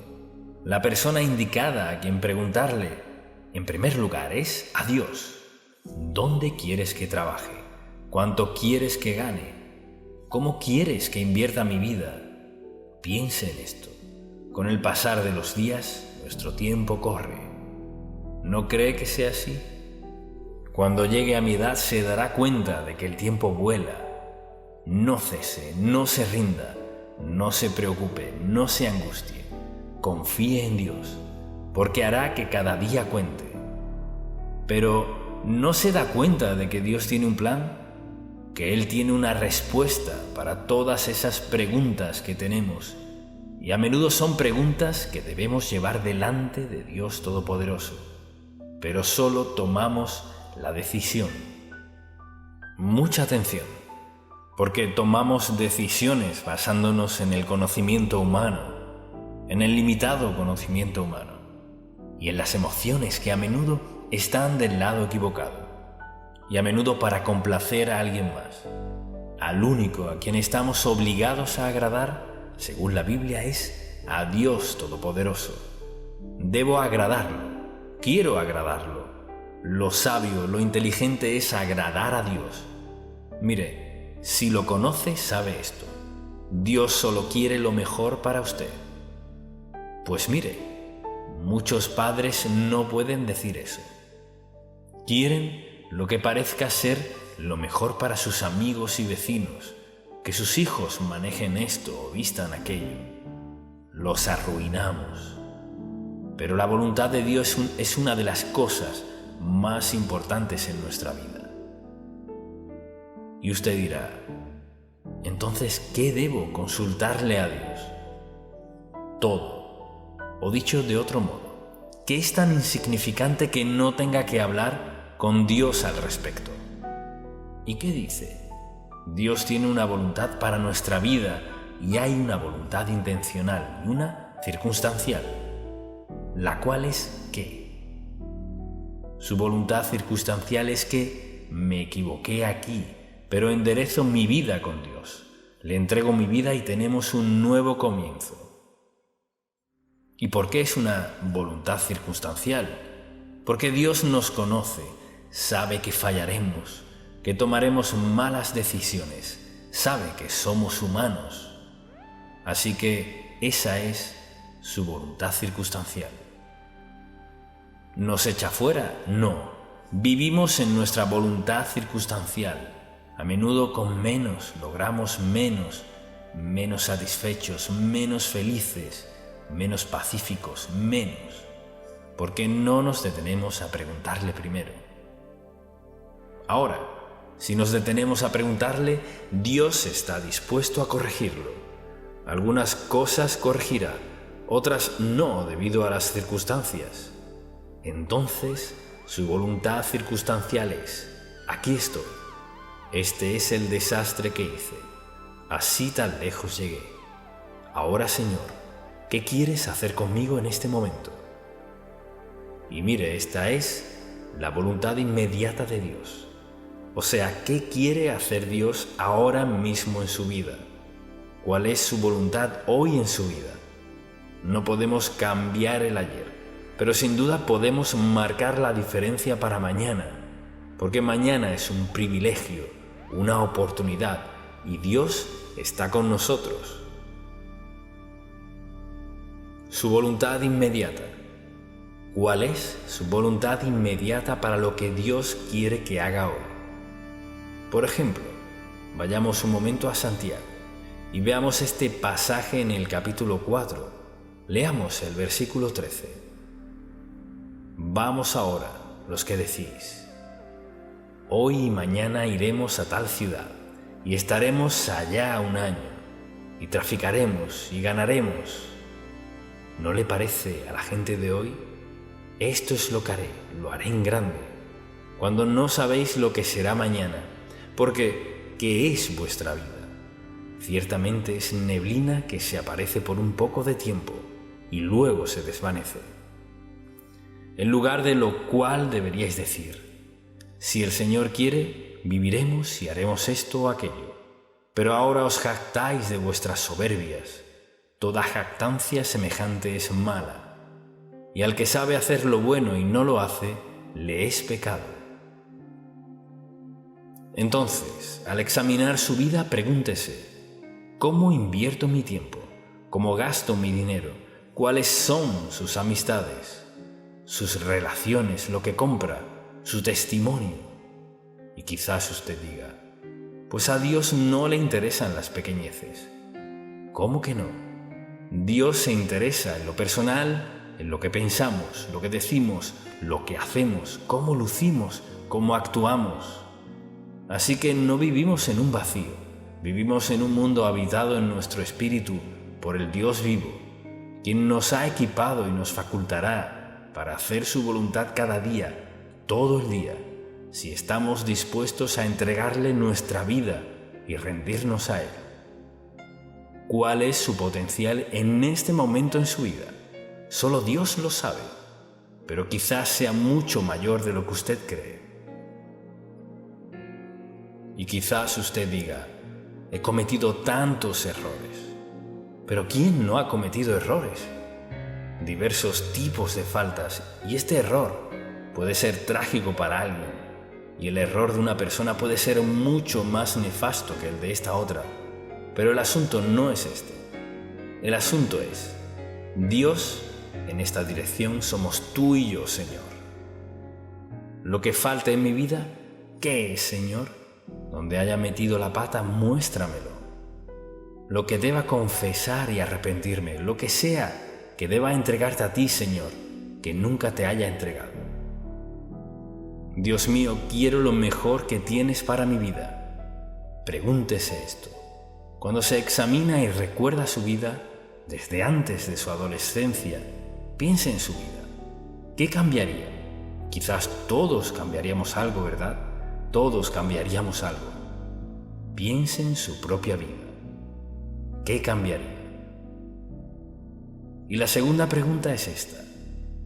La persona indicada a quien preguntarle, en primer lugar, es a Dios. ¿Dónde quieres que trabaje? ¿Cuánto quieres que gane? ¿Cómo quieres que invierta mi vida? Piense en esto. Con el pasar de los días, nuestro tiempo corre. ¿No cree que sea así? Cuando llegue a mi edad se dará cuenta de que el tiempo vuela. No cese, no se rinda, no se preocupe, no se angustie. Confíe en Dios, porque hará que cada día cuente. Pero ¿no se da cuenta de que Dios tiene un plan? Que Él tiene una respuesta para todas esas preguntas que tenemos. Y a menudo son preguntas que debemos llevar delante de Dios Todopoderoso. Pero solo tomamos la decisión. Mucha atención, porque tomamos decisiones basándonos en el conocimiento humano, en el limitado conocimiento humano, y en las emociones que a menudo están del lado equivocado, y a menudo para complacer a alguien más. Al único a quien estamos obligados a agradar, según la Biblia, es a Dios Todopoderoso. Debo agradarlo, quiero agradarlo. Lo sabio, lo inteligente es agradar a Dios. Mire, si lo conoce, sabe esto. Dios solo quiere lo mejor para usted. Pues mire, muchos padres no pueden decir eso. Quieren lo que parezca ser lo mejor para sus amigos y vecinos, que sus hijos manejen esto o vistan aquello. Los arruinamos. Pero la voluntad de Dios es una de las cosas más importantes en nuestra vida. Y usted dirá: entonces, ¿qué debo consultarle a Dios? Todo. O dicho de otro modo, ¿qué es tan insignificante que no tenga que hablar con Dios al respecto? ¿Y qué dice? Dios tiene una voluntad para nuestra vida y hay una voluntad intencional y una circunstancial. ¿La cual es qué? Su voluntad circunstancial es que me equivoqué aquí, pero enderezo mi vida con Dios. Le entrego mi vida y tenemos un nuevo comienzo. ¿Y por qué es una voluntad circunstancial? Porque Dios nos conoce, sabe que fallaremos, que tomaremos malas decisiones, sabe que somos humanos. Así que esa es su voluntad circunstancial. ¿Nos echa fuera? No. Vivimos en nuestra voluntad circunstancial. A menudo con menos logramos menos satisfechos, menos felices, menos pacíficos, menos, porque no nos detenemos a preguntarle primero. Ahora, si nos detenemos a preguntarle, Dios está dispuesto a corregirlo. Algunas cosas corregirá, otras no debido a las circunstancias. Entonces, su voluntad circunstancial es: aquí estoy. Este es el desastre que hice. Así tan lejos llegué. Ahora, Señor, ¿qué quieres hacer conmigo en este momento? Y mire, esta es la voluntad inmediata de Dios. O sea, ¿qué quiere hacer Dios ahora mismo en su vida? ¿Cuál es su voluntad hoy en su vida? No podemos cambiar el ayer, pero sin duda podemos marcar la diferencia para mañana, porque mañana es un privilegio, una oportunidad, y Dios está con nosotros. Su voluntad inmediata. ¿Cuál es su voluntad inmediata para lo que Dios quiere que haga hoy? Por ejemplo, vayamos un momento a Santiago y veamos este pasaje en el capítulo 4. Leamos el versículo 13. Vamos ahora, los que decís: hoy y mañana iremos a tal ciudad y estaremos allá un año y traficaremos y ganaremos. ¿No le parece a la gente de hoy? Esto es lo que haré, lo haré en grande, cuando no sabéis lo que será mañana, porque ¿qué es vuestra vida? Ciertamente es neblina que se aparece por un poco de tiempo y luego se desvanece. En lugar de lo cual deberíais decir: si el Señor quiere, viviremos y haremos esto o aquello. Pero ahora os jactáis de vuestras soberbias. Toda jactancia semejante es mala. Y al que sabe hacer lo bueno y no lo hace, le es pecado. Entonces, al examinar su vida, pregúntese: ¿cómo invierto mi tiempo? ¿Cómo gasto mi dinero? ¿Cuáles son sus amistades, sus relaciones, lo que compra, su testimonio? Y quizás usted diga: pues a Dios no le interesan las pequeñeces. ¿Cómo que no? Dios se interesa en lo personal, en lo que pensamos, lo que decimos, lo que hacemos, cómo lucimos, cómo actuamos. Así que no vivimos en un vacío, vivimos en un mundo habitado en nuestro espíritu por el Dios vivo, quien nos ha equipado y nos facultará para hacer su voluntad cada día, todo el día, si estamos dispuestos a entregarle nuestra vida y rendirnos a Él. ¿Cuál es su potencial en este momento en su vida? Solo Dios lo sabe, pero quizás sea mucho mayor de lo que usted cree. Y quizás usted diga: he cometido tantos errores. Pero ¿quién no ha cometido errores? Diversos tipos de faltas, y este error puede ser trágico para alguien, y el error de una persona puede ser mucho más nefasto que el de esta otra. Pero el asunto no es este. El asunto es: Dios, en esta dirección somos tú y yo, Señor. Lo que falte en mi vida, ¿qué es, Señor? Donde haya metido la pata, muéstramelo. Lo que deba confesar y arrepentirme, lo que sea que deba entregarte a ti, Señor, que nunca te haya entregado. Dios mío, quiero lo mejor que tienes para mi vida. Pregúntese esto. Cuando se examina y recuerda su vida, desde antes de su adolescencia, piense en su vida. ¿Qué cambiaría? Quizás todos cambiaríamos algo, ¿verdad? Todos cambiaríamos algo. Piense en su propia vida. ¿Qué cambiaría? Y la segunda pregunta es esta: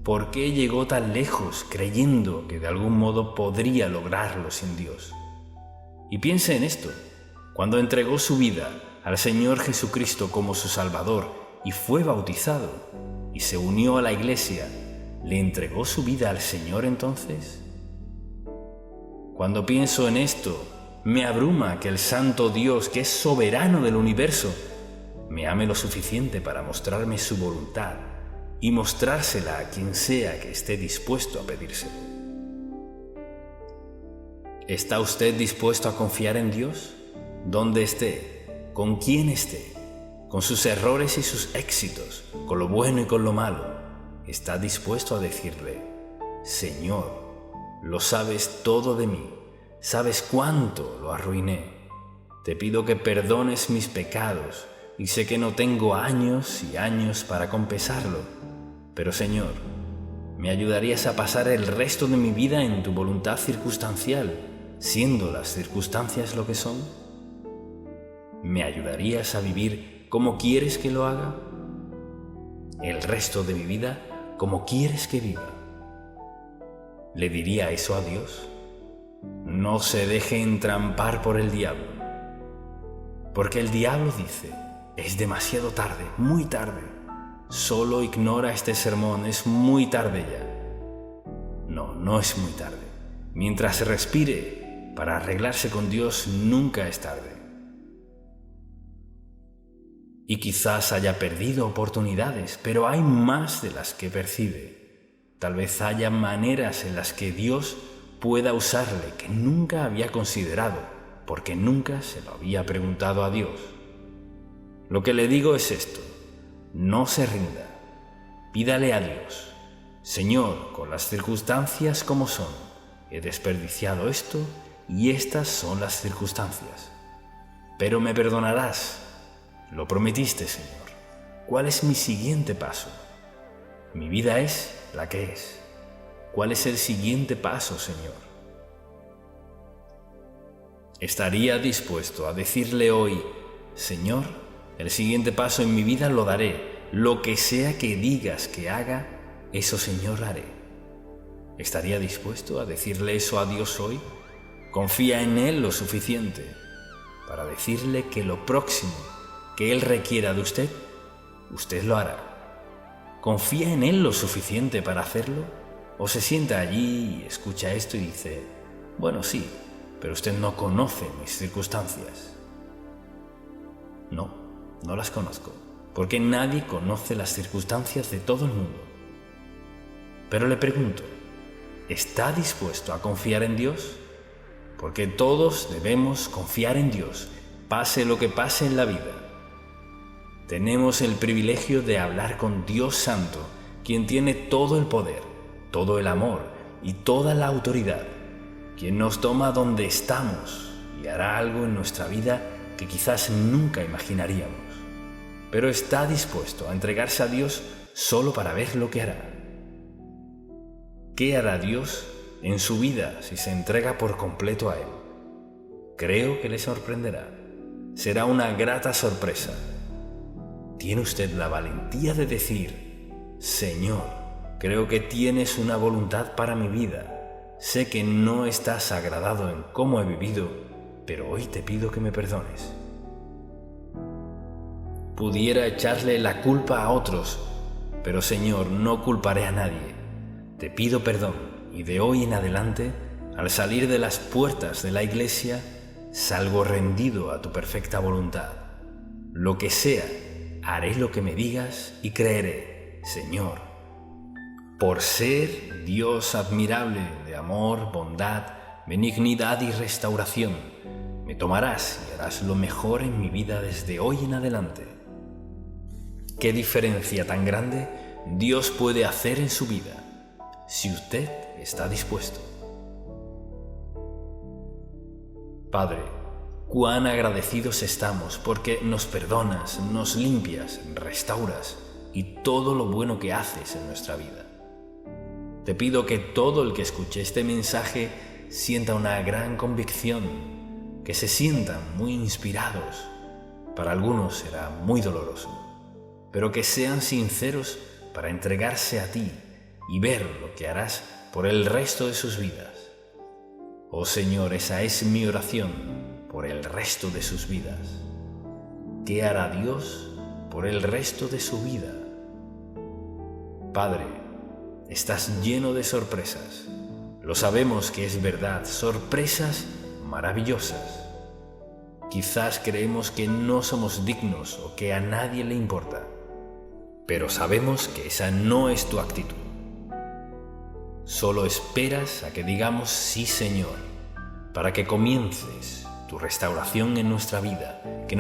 ¿por qué llegó tan lejos creyendo que de algún modo podría lograrlo sin Dios? Y piense en esto: cuando entregó su vida al Señor Jesucristo como su Salvador y fue bautizado y se unió a la Iglesia, ¿le entregó su vida al Señor entonces? Cuando pienso en esto, me abruma que el Santo Dios, que es soberano del universo, me ame lo suficiente para mostrarme su voluntad y mostrársela a quien sea que esté dispuesto a pedírselo. ¿Está usted dispuesto a confiar en Dios? Donde esté, con quién esté, con sus errores y sus éxitos, con lo bueno y con lo malo, está dispuesto a decirle: Señor, lo sabes todo de mí, sabes cuánto lo arruiné. Te pido que perdones mis pecados y sé que no tengo años y años para compensarlo, pero Señor, ¿me ayudarías a pasar el resto de mi vida en tu voluntad circunstancial, siendo las circunstancias lo que son? ¿Me ayudarías a vivir como quieres que lo haga? El resto de mi vida como quieres que viva. ¿Le diría eso a Dios? No se deje entrampar por el diablo, porque el diablo dice: es demasiado tarde, muy tarde. Solo ignora este sermón, es muy tarde ya. No, no es muy tarde. Mientras se respire, para arreglarse con Dios nunca es tarde. Y quizás haya perdido oportunidades, pero hay más de las que percibe. Tal vez haya maneras en las que Dios pueda usarle que nunca había considerado, porque nunca se lo había preguntado a Dios. Lo que le digo es esto: no se rinda. Pídale a Dios: Señor, con las circunstancias como son, he desperdiciado esto y estas son las circunstancias. Pero me perdonarás. Lo prometiste, Señor. ¿Cuál es mi siguiente paso? Mi vida es la que es. ¿Cuál es el siguiente paso, Señor? ¿Estaría dispuesto a decirle hoy: Señor, el siguiente paso en mi vida lo daré, lo que sea que digas que haga, eso, Señor, haré? ¿Estaría dispuesto a decirle eso a Dios hoy? ¿Confía en Él lo suficiente para decirle que lo próximo que Él requiera de usted, usted lo hará? ¿Confía en Él lo suficiente para hacerlo? ¿O se sienta allí y escucha esto y dice: bueno, sí, pero usted no conoce mis circunstancias? No, no las conozco, porque nadie conoce las circunstancias de todo el mundo. Pero le pregunto: ¿está dispuesto a confiar en Dios? Porque todos debemos confiar en Dios, pase lo que pase en la vida. Tenemos el privilegio de hablar con Dios Santo, quien tiene todo el poder, todo el amor y toda la autoridad, quien nos toma donde estamos y hará algo en nuestra vida que quizás nunca imaginaríamos. Pero está dispuesto a entregarse a Dios solo para ver lo que hará. ¿Qué hará Dios en su vida si se entrega por completo a Él? Creo que le sorprenderá. Será una grata sorpresa. ¿Tiene usted la valentía de decir: Señor, creo que tienes una voluntad para mi vida? Sé que no estás agradado en cómo he vivido, pero hoy te pido que me perdones. Pudiera echarle la culpa a otros, pero Señor, no culparé a nadie. Te pido perdón y de hoy en adelante, al salir de las puertas de la iglesia, salgo rendido a tu perfecta voluntad. Lo que sea, haré lo que me digas y creeré, Señor. Por ser Dios admirable de amor, bondad, benignidad y restauración, me tomarás y harás lo mejor en mi vida desde hoy en adelante. ¿Qué diferencia tan grande Dios puede hacer en su vida si usted está dispuesto? Padre, cuán agradecidos estamos porque nos perdonas, nos limpias, restauras y todo lo bueno que haces en nuestra vida. Te pido que todo el que escuche este mensaje sienta una gran convicción, que se sientan muy inspirados. Para algunos será muy doloroso, pero que sean sinceros para entregarse a ti y ver lo que harás por el resto de sus vidas. Oh Señor, esa es mi oración por el resto de sus vidas. ¿Qué hará Dios por el resto de su vida? Padre, estás lleno de sorpresas. Lo sabemos que es verdad, sorpresas maravillosas. Quizás creemos que no somos dignos o que a nadie le importa, pero sabemos que esa no es tu actitud. Solo esperas a que digamos sí, Señor, para que comiences tu restauración en nuestra vida, que nos